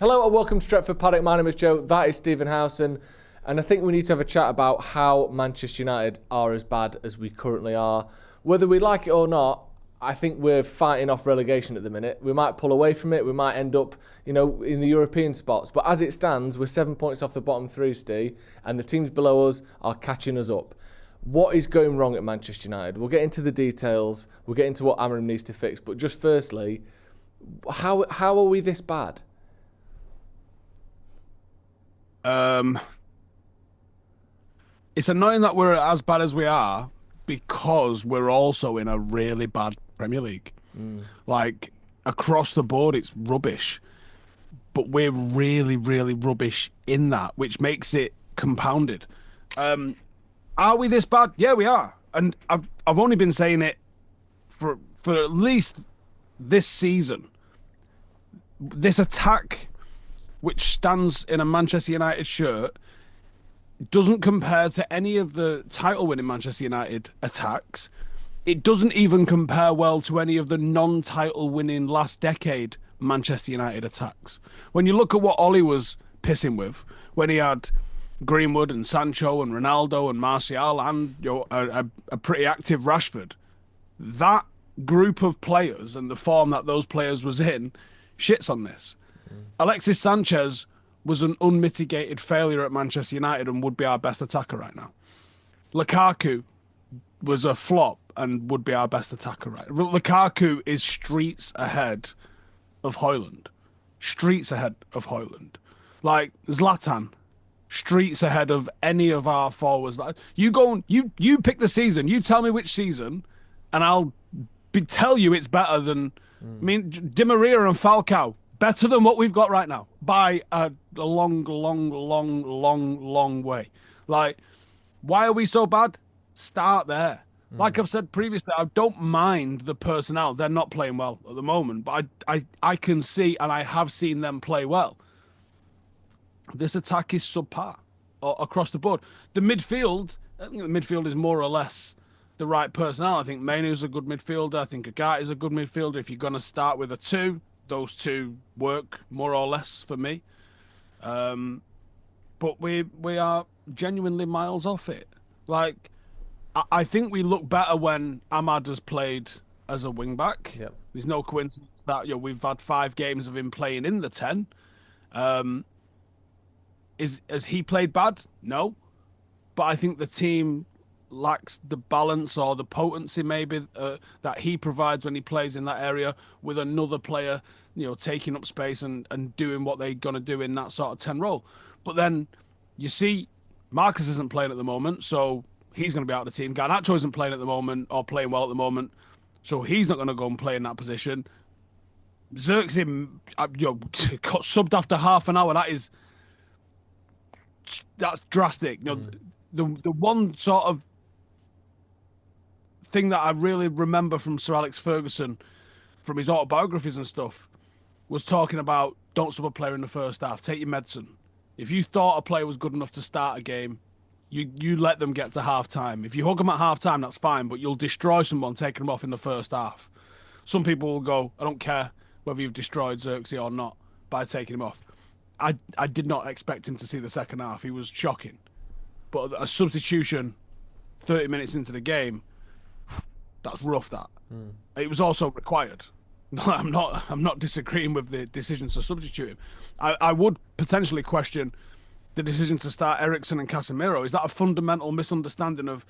Hello and welcome to Stretford, Paddock. My name is Joe. That is Stephen Howson. And I think we need to have a chat about how Manchester United are as bad as we currently are. Whether we like it or not, I think we're fighting off relegation at the minute. We might pull away from it. We might end up, in the European spots. But as it stands, we're 7 points off the bottom three, Steve, and the teams below us are catching us up. What is going wrong at Manchester United? We'll get into the details. We'll get into what Amorim needs to fix. But just firstly, how are we this bad? It's annoying that we're as bad as we are because we're also in a really bad Premier League. Like, across the board, it's rubbish. But we're really, really rubbish in that, which makes it compounded. Are we this bad? Yeah, we are. And I've only been saying it for at least this season. This attack, which stands in a Manchester United shirt, doesn't compare to any of the title-winning Manchester United attacks. It doesn't even compare well to any of the non-title-winning last decade Manchester United attacks. When you look at what Ollie was pissing with, when he had Greenwood and Sancho and Ronaldo and Martial and a pretty active Rashford, that group of players and the form that those players was in shits on this. Alexis Sanchez was an unmitigated failure at Manchester United and would be our best attacker right now. Lukaku was a flop and would be our best attacker right now. Lukaku is streets ahead of Højlund. Streets ahead of Højlund. Like Zlatan, streets ahead of any of our forwards. You pick the season. You tell me which season, and I'll tell you it's better than. I mean, Di Maria and Falcao. Better than what we've got right now by a long way. Like, why are we so bad? Start there. Like I've said previously, I don't mind the personnel. They're not playing well at the moment, but I can see, and I have seen them play well. This attack is subpar across the board. The midfield, I think the midfield is more or less the right personnel. I think Mainoo's a good midfielder. I think Agathe is a good midfielder. If you're going to start with a two, those two work more or less for me. But we are genuinely miles off it. Like, I think we look better when Ahmad has played as a wing-back. Yep. There's no coincidence that we've had 5 games of him playing in the 10. Has he played bad? No. But I think the team lacks the balance or the potency maybe that he provides when he plays in that area with another player, taking up space and doing what they're going to do in that sort of 10 role. But then you see Marcus isn't playing at the moment, so he's going to be out of the team. Garnacho isn't playing at the moment or playing well at the moment, so he's not going to go and play in that position. Zirkzee got subbed after half an hour. That's drastic. The one sort of thing that I really remember from Sir Alex Ferguson, from his autobiographies and stuff, was talking about don't sub a player in the first half. Take your medicine. If you thought a player was good enough to start a game, you let them get to half time. If you hug them at half time, that's fine, but you'll destroy someone taking them off in the first half. Some people will go, I don't care whether you've destroyed Zirkzee or not by taking him off. I did not expect him to see the second half. He was shocking. But a substitution 30 minutes into the game, that's rough, that. It was also required. I'm not disagreeing with the decision to substitute him. I would potentially question the decision to start Eriksen and Casemiro. Is that a fundamental misunderstanding of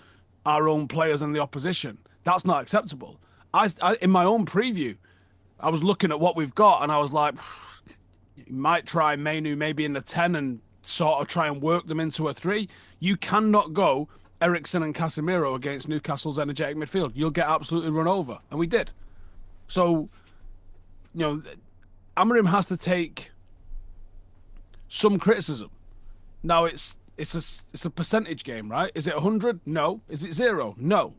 our own players and the opposition? That's not acceptable. I in my own preview, I was looking at what we've got and I was like, you might try Mainoo maybe in the 10 and sort of try and work them into a 3. You cannot go Eriksen and Casemiro against Newcastle's energetic midfield. You'll get absolutely run over. And we did. So, Amorim has to take some criticism. Now, it's a percentage game, right? Is it 100? No. Is it 0? No.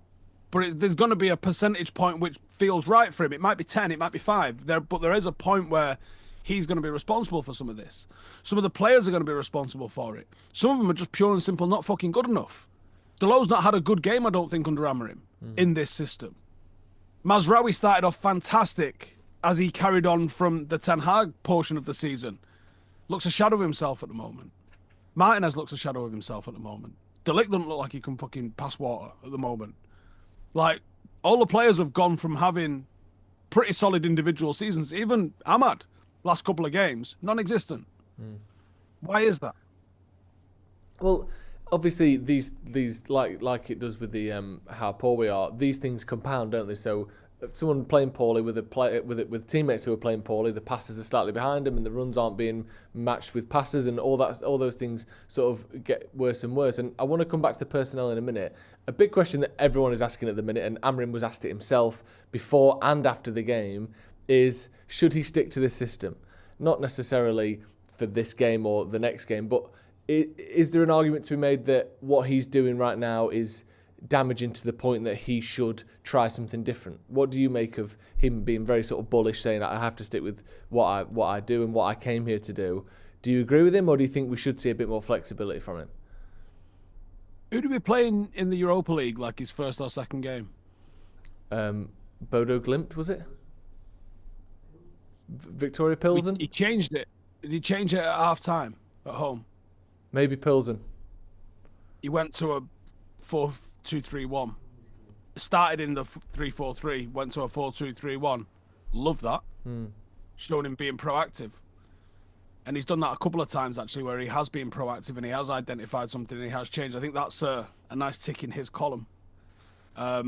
But there's going to be a percentage point which feels right for him. It might be 10, it might be 5. But there is a point where he's going to be responsible for some of this. Some of the players are going to be responsible for it. Some of them are just pure and simple not fucking good enough. Delo's not had a good game, I don't think, under Amorim in this system. Mazraoui started off fantastic as he carried on from the Ten Hag portion of the season. looks a shadow of himself at the moment. Martinez looks a shadow of himself at the moment. De Ligt doesn't look like he can fucking pass water at the moment. Like, all the players have gone from having pretty solid individual seasons. Even Ahmad, last couple of games, non-existent. Why is that? Well, obviously these like it does with the how poor we are. These things compound, don't they? So someone playing poorly with teammates who are playing poorly, the passes are slightly behind them, and the runs aren't being matched with passes, and all those things sort of get worse and worse. And I want to come back to the personnel in a minute. A big question that everyone is asking at the minute, and Amorim was asked it himself before and after the game, is should he stick to this system? Not necessarily for this game or the next game, but is there an argument to be made that what he's doing right now is damaging to the point that he should try something different? What do you make of him being very sort of bullish, saying I have to stick with what I do and what I came here to do? Do you agree with him, or do you think we should see a bit more flexibility from him? Who do we play in the Europa League, like his first or second game? Bodo Glimt, was it? Victoria Pilsen? He changed it. Did he change it at half-time at home? Maybe Pilsen. He went to a 4-2-3-1. Started in the 3-4-3, went to a 4-2-3-1. Love that. Showing him being proactive. And he's done that a couple of times, actually, where he has been proactive and he has identified something and he has changed. I think that's a nice tick in his column. I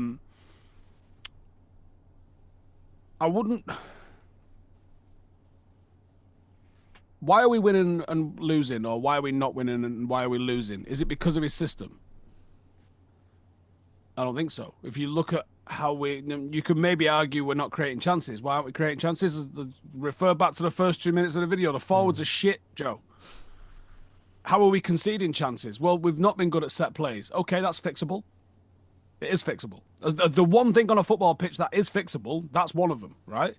wouldn't... Why are we winning and losing, or why are we not winning and why are we losing? Is it because of his system? I don't think so. If you look at how you could maybe argue we're not creating chances. Why aren't we creating chances? Refer back to the first 2 minutes of the video. The forwards are shit, Joe. How are we conceding chances? Well, we've not been good at set plays. Okay, that's fixable. It is fixable. The one thing on a football pitch that is fixable, that's one of them, right?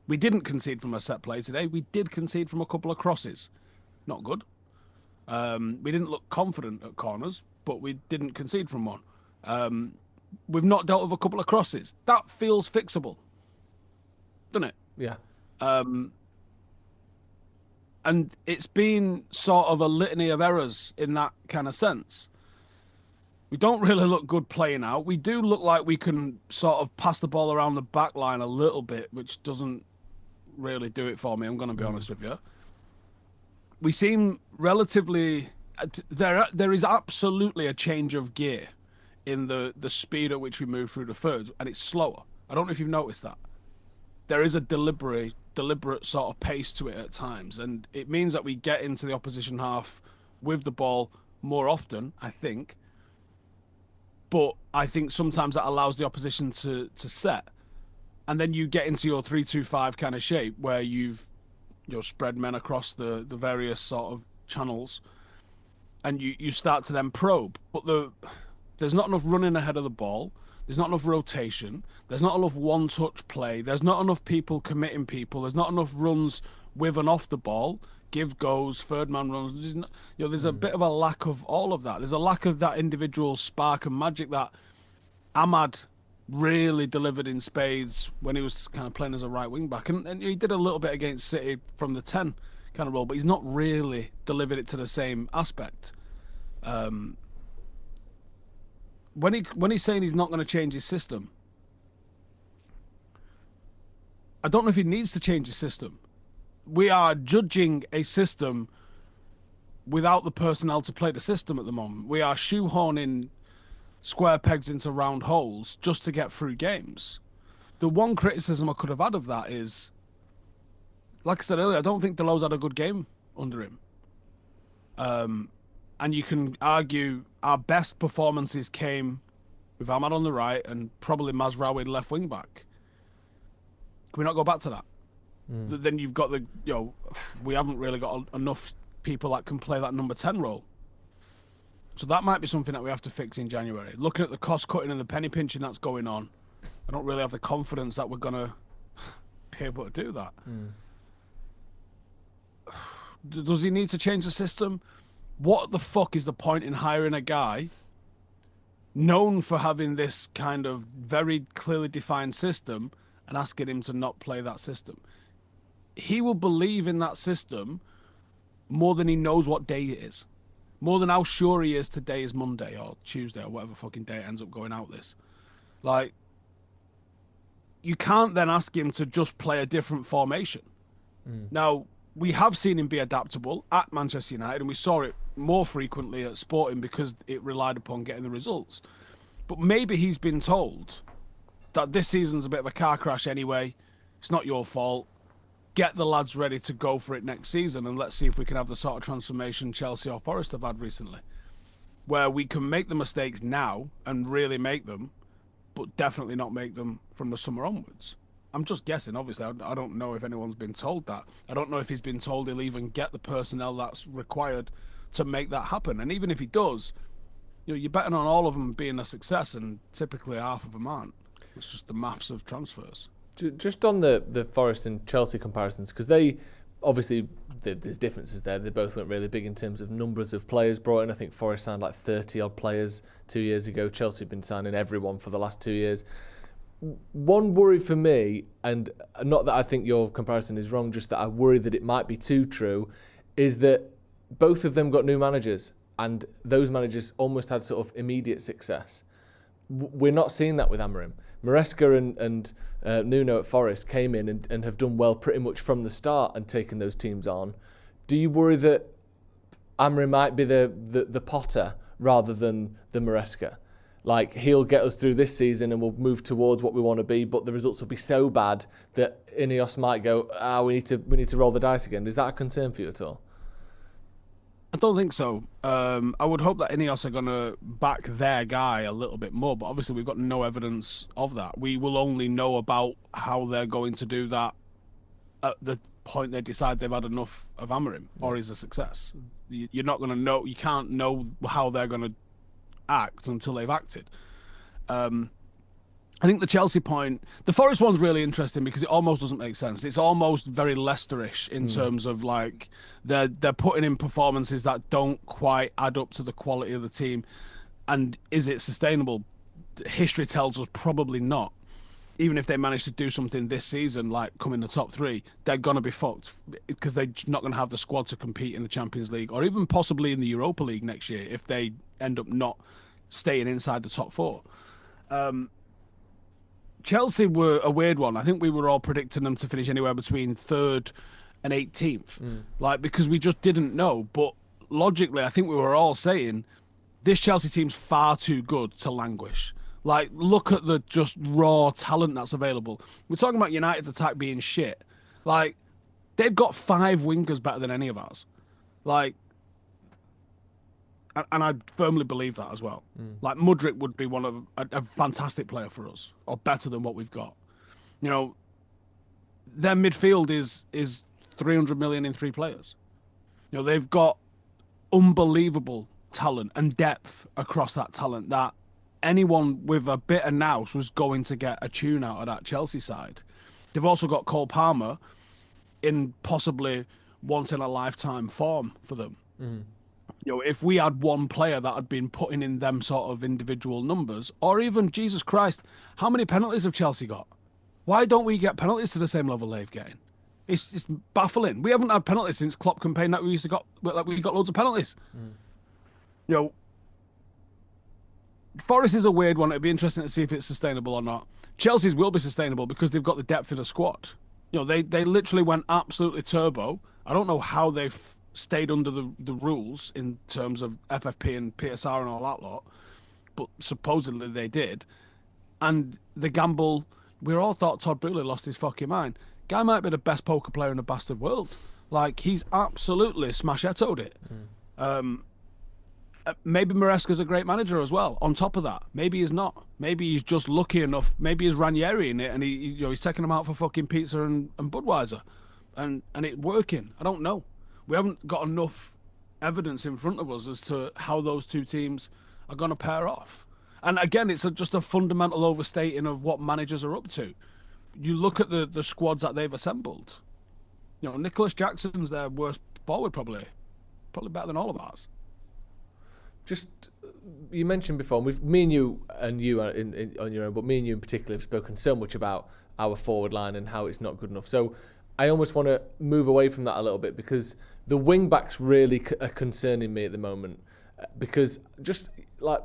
We didn't concede from a set play today. We did concede from a couple of crosses. Not good. We didn't look confident at corners, but we didn't concede from one. We've not dealt with a couple of crosses. That feels fixable, doesn't it? Yeah. And it's been sort of a litany of errors in that kind of sense. We don't really look good playing out. We do look like we can sort of pass the ball around the back line a little bit, which doesn't really do it for me, I'm going to be honest with you. We seem relatively... There is absolutely a change of gear in the speed at which we move through the thirds, and it's slower. I don't know if you've noticed that. There is a deliberate sort of pace to it at times, and it means that we get into the opposition half with the ball more often, I think. But I think sometimes that allows the opposition to set. And then you get into your 3-2-5 kind of shape where you've spread men across the various sort of channels and you start to then probe. But there's not enough running ahead of the ball. There's not enough rotation. There's not enough one-touch play. There's not enough people committing people. There's not enough runs with and off the ball. Give goes, third man runs. There's a bit of a lack of all of that. There's a lack of that individual spark and magic that Ahmad really delivered in spades when he was kind of playing as a right wing back. And he did a little bit against City from the 10 kind of role, but he's not really delivered it to the same aspect. When he's saying he's not going to change his system, I don't know if he needs to change his system. We are judging a system without the personnel to play the system at the moment. We are shoehorning square pegs into round holes just to get through games. The one criticism I could have had of that is, like I said earlier, I don't think Delo's had a good game under him. And you can argue our best performances came with Ahmad on the right and probably Mazraoui left wing back. Can we not go back to that? Then you've got we haven't really got enough people that can play that number 10 role. So that might be something that we have to fix in January. Looking at the cost cutting and the penny pinching that's going on, I don't really have the confidence that we're going to be able to do that. Does he need to change the system? What the fuck is the point in hiring a guy known for having this kind of very clearly defined system and asking him to not play that system? he will believe in that system more than he knows what day it is. More than how sure he is today is Monday or Tuesday or whatever fucking day it ends up going out this. Like, you can't then ask him to just play a different formation. Now, we have seen him be adaptable at Manchester United, and we saw it more frequently at Sporting because it relied upon getting the results. But maybe he's been told that this season's a bit of a car crash anyway. It's not your fault. Get the lads ready to go for it next season, and let's see if we can have the sort of transformation Chelsea or Forest have had recently, where we can make the mistakes now and really make them, but definitely not make them from the summer onwards. I'm just guessing, obviously. I don't know if anyone's been told that. I don't know if he's been told he'll even get the personnel that's required to make that happen. And even if he does, you're betting on all of them being a success, and typically half of them aren't. It's just the maths of transfers. Just on the Forest and Chelsea comparisons, because they, obviously, there's differences there. They both went really big in terms of numbers of players brought in. I think Forest signed like 30-odd players 2 years ago. Chelsea have been signing everyone for the last 2 years. One worry for me, and not that I think your comparison is wrong, just that I worry that it might be too true, is that both of them got new managers, and those managers almost had sort of immediate success. We're not seeing that with Amorim. Maresca and Nuno at Forest came in and have done well pretty much from the start and taken those teams on. Do you worry that Amorim might be the Potter rather than the Maresca? Like, he'll get us through this season and we'll move towards what we want to be, but the results will be so bad that Ineos might go, we need to roll the dice again. Is that a concern for you at all? I don't think so. I would hope that Ineos are going to back their guy a little bit more, but obviously we've got no evidence of that. We will only know about how they're going to do that at the point they decide they've had enough of Amorim or he's a success. You're not going to know. You can't know how they're going to act until they've acted. I think the Chelsea point, the Forest one's really interesting because it almost doesn't make sense. It's almost very Leicesterish in terms of like they're putting in performances that don't quite add up to the quality of the team. And is it sustainable? History tells us probably not. Even if they manage to do something this season, like come in the top three, they're going to be fucked because they're not going to have the squad to compete in the Champions League or even possibly in the Europa League next year if they end up not staying inside the top four. Chelsea were a weird one. I think we were all predicting them to finish anywhere between 3rd and 18th, like because we just didn't know. But logically, I think we were all saying this Chelsea team's far too good to languish. Like, look at the just raw talent that's available. We're talking about United's attack being shit. Like, they've got 5 wingers better than any of ours. Like, and I firmly believe that as well. Like, Mudryk would be one of a fantastic player for us, or better than what we've got. You know, their midfield is 300 million in 3 players. You know, they've got unbelievable talent and depth across that talent that anyone with a bit of nous was going to get a tune out of that Chelsea side. They've also got Cole Palmer in possibly once in a lifetime form for them. You know, if we had one player that had been putting in them sort of individual numbers, or even, Jesus Christ, how many penalties have Chelsea got? Why don't we get penalties to the same level they've getting? It's baffling. We haven't had penalties since Klopp campaign that we got loads of penalties. You know, Forest is a weird one. It'd be interesting to see if it's sustainable or not. Chelsea's will be sustainable because they've got the depth in the squad. You know, they literally went absolutely turbo. I don't know how they've stayed under the rules in terms of FFP and PSR and all that lot, but supposedly they did. And the gamble, we all thought Todd Boehly lost his fucking mind. Guy might be the best poker player in the bastard world. Like, he's absolutely smash-ettoed it. Maybe Maresca's a great manager as well. On top of that, maybe he's not. Maybe he's just lucky enough. Maybe he's Ranieri in it, and he's taking them out for fucking pizza and Budweiser, and it working. I don't know. We haven't got enough evidence in front of us as to how those two teams are going to pair off. And again, it's just a fundamental overstating of what managers are up to. You look at the squads that they've assembled. You know, Nicholas Jackson's their worst forward, probably better than all of ours. Just, you mentioned before, me and you on your own, but me and you in particular have spoken so much about our forward line and how it's not good enough. So I almost want to move away from that a little bit, because the wing-backs really are concerning me at the moment. Because just like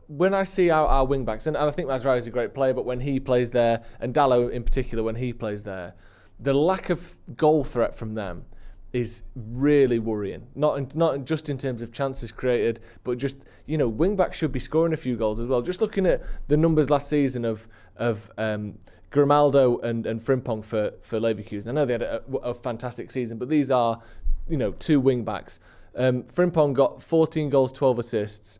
when I see our wing-backs, and I think Mazraoui is a great player, but when he plays there, and Dalot in particular when he plays there, the lack of goal threat from them is really worrying. Not just in terms of chances created, but just, wing-backs should be scoring a few goals as well. Just looking at the numbers last season of Grimaldo and Frimpong for Leverkusen. I know they had a fantastic season, but these are, two wing-backs. Frimpong got 14 goals, 12 assists.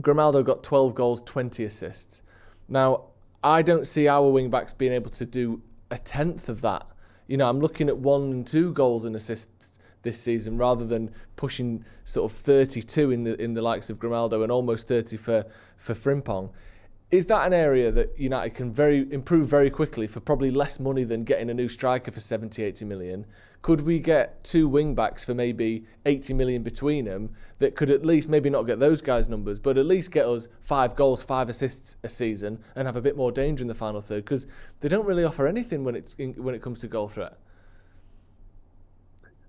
Grimaldo got 12 goals, 20 assists. Now, I don't see our wing-backs being able to do a tenth of that. I'm looking at 1 and 2 goals and assists this season, rather than pushing sort of 32 in the likes of Grimaldo and almost 30 for Frimpong. Is that an area that United can improve very quickly for probably less money than getting a new striker for 70, 80 million? Could we get 2 wing-backs for maybe 80 million between them that could at least maybe not get those guys' numbers, but at least get us 5 goals, 5 assists a season and have a bit more danger in the final third? Because they don't really offer anything when it comes to goal threat.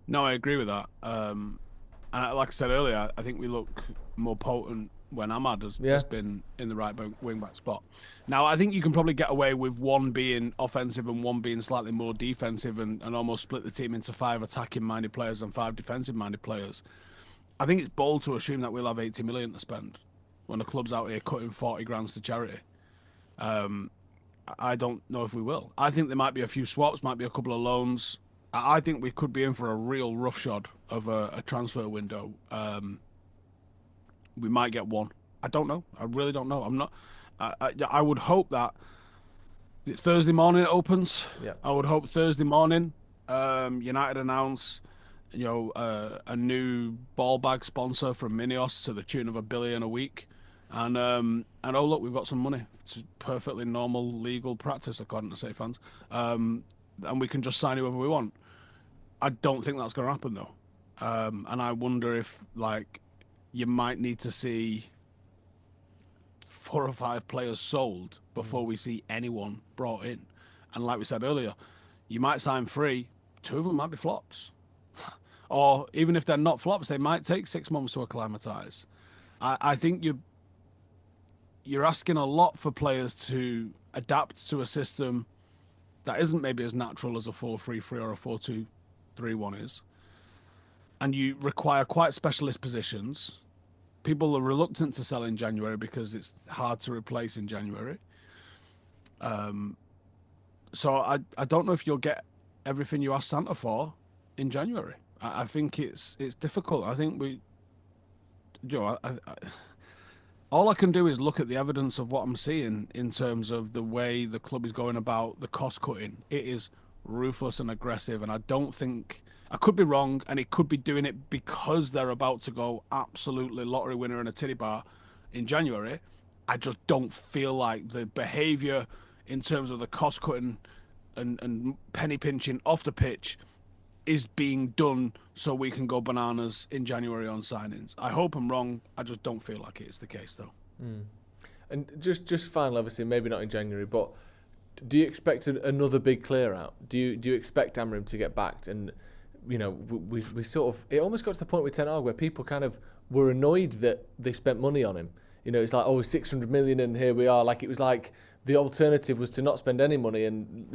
No, I agree with that. And like I said earlier, I think we look more potent when Ahmad has been in the right wing-back spot. Now, I think you can probably get away with one being offensive and one being slightly more defensive, and almost split the team into 5 attacking-minded players and 5 defensive-minded players. I think it's bold to assume that we'll have 80 million to spend when the club's out here cutting 40 grand to charity. I don't know if we will. I think there might be a few swaps, might be a couple of loans. I think we could be in for a real roughshod of a transfer window. We might get one. I don't know. I really don't know. I'm not. I would hope that Thursday morning it opens. Yeah. I would hope Thursday morning United announce, a new ball bag sponsor from Minios to the tune of $1 billion a week, and oh look, we've got some money. It's perfectly normal legal practice according to Safe fans, and we can just sign whoever we want. I don't think that's going to happen though, and I wonder if you might need to see 4 or 5 players sold before we see anyone brought in. And like we said earlier, you might sign 3, 2 of them might be flops. Or even if they're not flops, they might take 6 months to acclimatise. I think you're asking a lot for players to adapt to a system that isn't maybe as natural as a 4-3-3 or a 4-2-3-1 is. And you require quite specialist positions. People are reluctant to sell in January because it's hard to replace in January. So I don't know if you'll get everything you ask Santa for in January. I think it's difficult. I think all I can do is look at the evidence of what I'm seeing in terms of the way the club is going about the cost cutting. It is ruthless and aggressive, and I don't think. I could be wrong, and it could be doing it because they're about to go absolutely lottery winner in a titty bar in January. I just don't feel like the behaviour in terms of the cost cutting and penny pinching off the pitch is being done so we can go bananas in January on signings. I hope I'm wrong. I just don't feel like it's the case though. And just finally, obviously, maybe not in January, but do you expect another big clear out? Do you expect Amorim to get backed? And we sort of, it almost got to the point with Ten Hag where people kind of were annoyed that they spent money on him. It's like, 600 million and here we are. Like, it was like the alternative was to not spend any money and,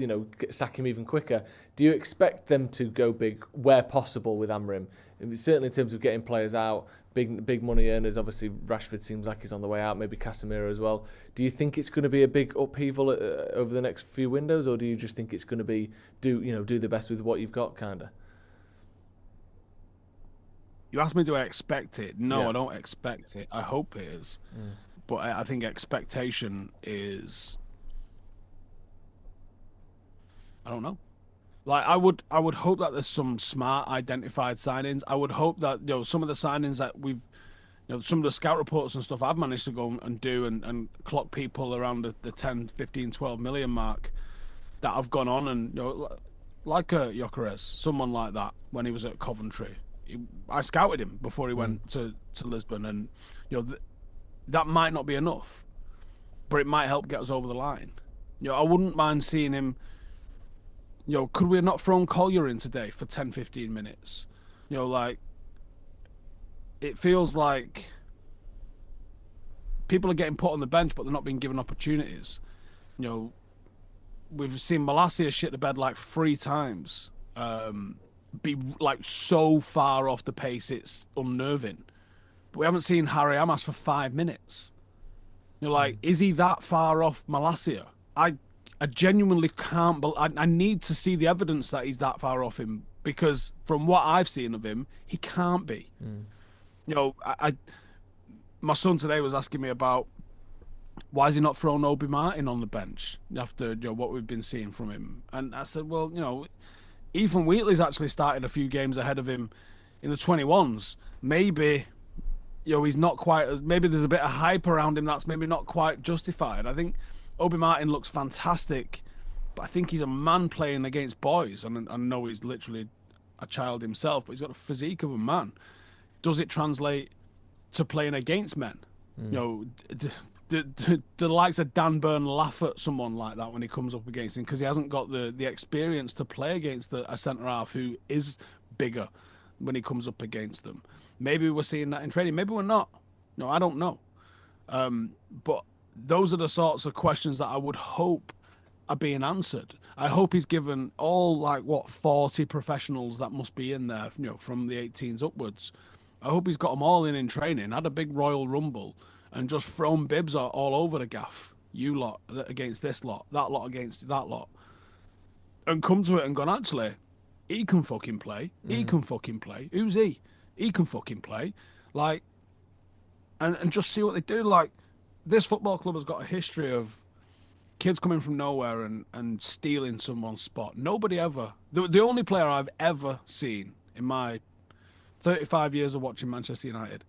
sack him even quicker. Do you expect them to go big where possible with Amorim? Certainly in terms of getting players out, big money earners. Obviously, Rashford seems like he's on the way out, maybe Casemiro as well. Do you think it's going to be a big upheaval over the next few windows, or do you just think it's going to be do the best with what you've got, kind of? You asked me, do I expect it? No, Yeah. I don't expect it. I hope it is. But I think expectation is... I don't know. Like, I would hope that there's some smart identified signings. I would hope that, some of the signings that we've... some of the scout reports and stuff I've managed to go and do and clock people around the 10, 15, 12 million mark that have gone on and, like a Gyökeres, someone like that when he was at Coventry. I scouted him before he went to Lisbon, and that might not be enough, but it might help get us over the line. I wouldn't mind seeing him Could we have not thrown Collier in today for 10, 15 minutes? Like, it feels like people are getting put on the bench, but they're not being given opportunities. We've seen Malacia shit the bed like 3 times. Be like so far off the pace, it's unnerving. But we haven't seen Harry Amas for 5 minutes. Is he that far off Malacia? I genuinely can't. I need to see the evidence that he's that far off him, because from what I've seen of him, he can't be. My son today was asking me about why is he not thrown Obi Martin on the bench after what we've been seeing from him, and I said, well, Ethan Wheatley's actually started a few games ahead of him in the 21s. Maybe he's not quite as, maybe there's a bit of hype around him that's maybe not quite justified. I think Obi Martin looks fantastic, but I think he's a man playing against boys, and I know he's literally a child himself, but he's got a physique of a man. Does it translate to playing against men? The likes of Dan Burn laugh at someone like that when he comes up against him, because he hasn't got the experience to play against a centre-half who is bigger when he comes up against them. Maybe we're seeing that in training. Maybe we're not. No, I don't know. But those are the sorts of questions that I would hope are being answered. I hope he's given all 40 professionals that must be in there, from the 18s upwards. I hope he's got them all in training, had a big Royal Rumble, and just thrown bibs all over the gaff. You lot against this lot, that lot against that lot. And come to it and gone, actually, he can fucking play. He can fucking play. Who's he? He can fucking play. And just see what they do. This football club has got a history of kids coming from nowhere and stealing someone's spot. Nobody ever... The only player I've ever seen in my 35 years of watching Manchester United,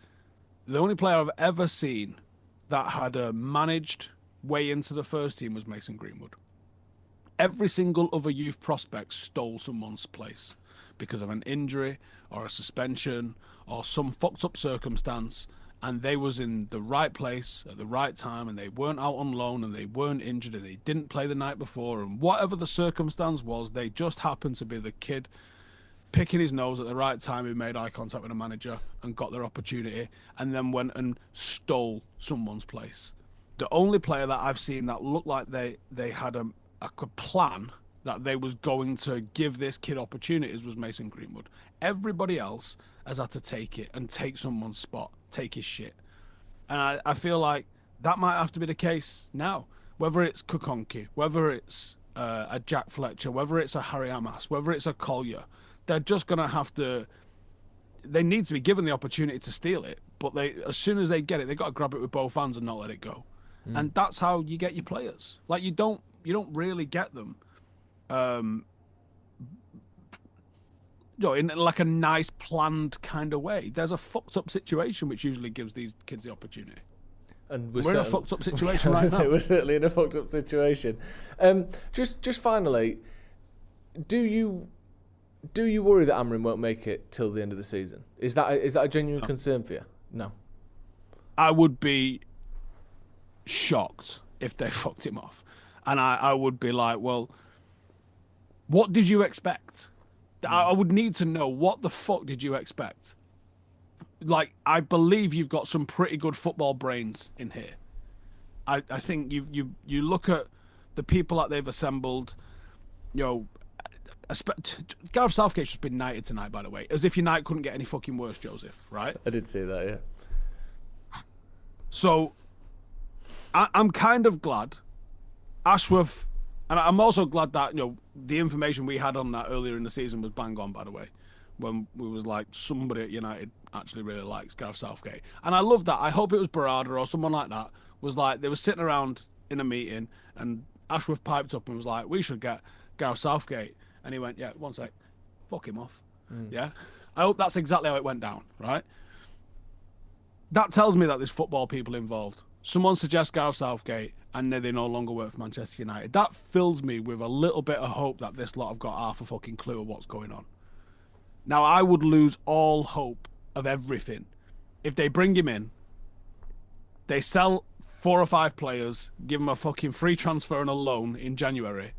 the only player I've ever seen that had a managed way into the first team was Mason Greenwood. Every single other youth prospect stole someone's place because of an injury or a suspension or some fucked up circumstance, and they was in the right place at the right time, and they weren't out on loan, and they weren't injured, and they didn't play the night before, and whatever the circumstance was, they just happened to be the kid picking his nose at the right time who made eye contact with a manager and got their opportunity, and then went and stole someone's place. The only player that I've seen that looked like they had a plan that they was going to give this kid opportunities was Mason Greenwood. Everybody else has had to take it and take someone's spot, take his shit. And I feel like that might have to be the case now. Whether it's Kokonki, whether it's a Jack Fletcher, whether it's a Harry Amas, whether it's a Collier, they're just going to have to... They need to be given the opportunity to steal it, but as soon as they get it, they got to grab it with both hands and not let it go. And that's how you get your players. You don't really get them in a nice planned kind of way. There's a fucked up situation which usually gives these kids the opportunity. And we're in a fucked up situation right now. We're certainly in a fucked up situation. Just finally, do you worry that Amorim won't make it till the end of the season? Is that a genuine concern for you? No. I would be shocked if they fucked him off. And I would be like, well, what did you expect? I would need to know, what the fuck did you expect? I believe you've got some pretty good football brains in here. I think you look at the people that they've assembled, Gareth Southgate's just been knighted tonight, by the way. As if your night couldn't get any fucking worse, Joseph, right? I did see that, yeah. So, I'm kind of glad Ashworth, and I'm also glad that, the information we had on that earlier in the season was bang on, by the way, when we was like, somebody at United actually really likes Gareth Southgate. And I love that. I hope it was Barada or someone like that, was like, they were sitting around in a meeting, and Ashworth piped up and was like, we should get Gareth Southgate. And he went, yeah, one sec, fuck him off. Yeah? I hope that's exactly how it went down, right? That tells me that there's football people involved. Someone suggests Gareth Southgate, and they no longer work for Manchester United. That fills me with a little bit of hope that this lot have got half a fucking clue of what's going on. Now, I would lose all hope of everything if they bring him in, they sell 4 or 5 players, give him a fucking free transfer and a loan in January,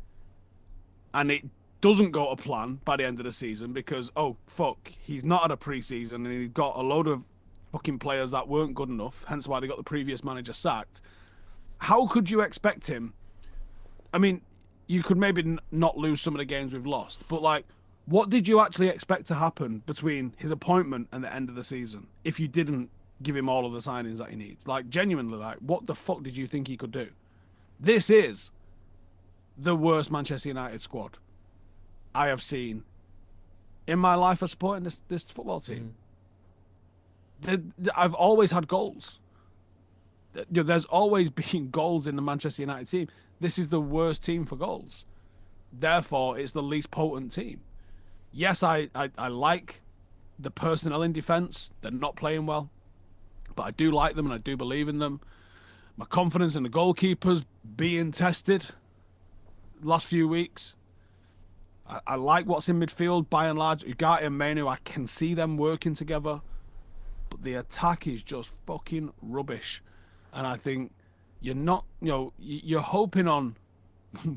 and it doesn't go to plan by the end of the season because, oh, fuck, he's not had a pre-season and he's got a load of fucking players that weren't good enough, hence why they got the previous manager sacked, how could you expect him? I mean, you could maybe not lose some of the games we've lost, but, like, what did you actually expect to happen between his appointment and the end of the season if you didn't give him all of the signings that he needs? Like, genuinely, like, what the fuck did you think he could do? This is the worst Manchester United squad I have seen in my life of supporting this football team. I've always had goals. There's always been goals in the Manchester United team. This is the worst team for goals. Therefore, it's the least potent team. Yes, I like the personnel in defence. They're not playing well. But I do like them and I do believe in them. My confidence in the goalkeepers being tested last few weeks. I like what's in midfield by and large. Ugarte and Manu, I can see them working together. But the attack is just fucking rubbish. And I think you're hoping on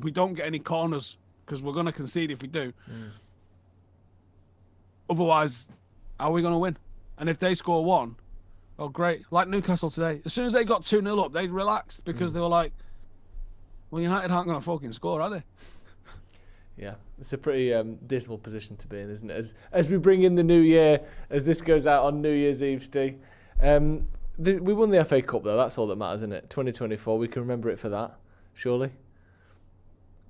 we don't get any corners because we're going to concede if we do. Otherwise, how are we going to win? And if they score one, oh, great. Like Newcastle today. As soon as they got 2-0 up, they relaxed because they were like, well, United aren't going to fucking score, are they? Yeah, it's a pretty dismal position to be in, isn't it? As we bring in the new year, as this goes out on New Year's Eve, Steve. We won the FA Cup, though. That's all that matters, isn't it? 2024, we can remember it for that, surely.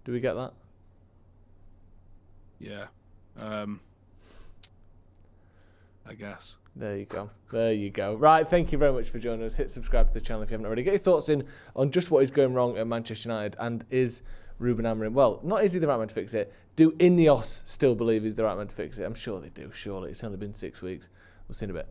Do we get that? Yeah. I guess. There you go. There you go. Right, thank you very much for joining us. Hit subscribe to the channel if you haven't already. Get your thoughts in on just what is going wrong at Manchester United, and is Ruben Amorim, well, not is he the right man to fix it? Do Ineos still believe he's the right man to fix it? I'm sure they do, surely. It's only been 6 weeks. We'll see in a bit.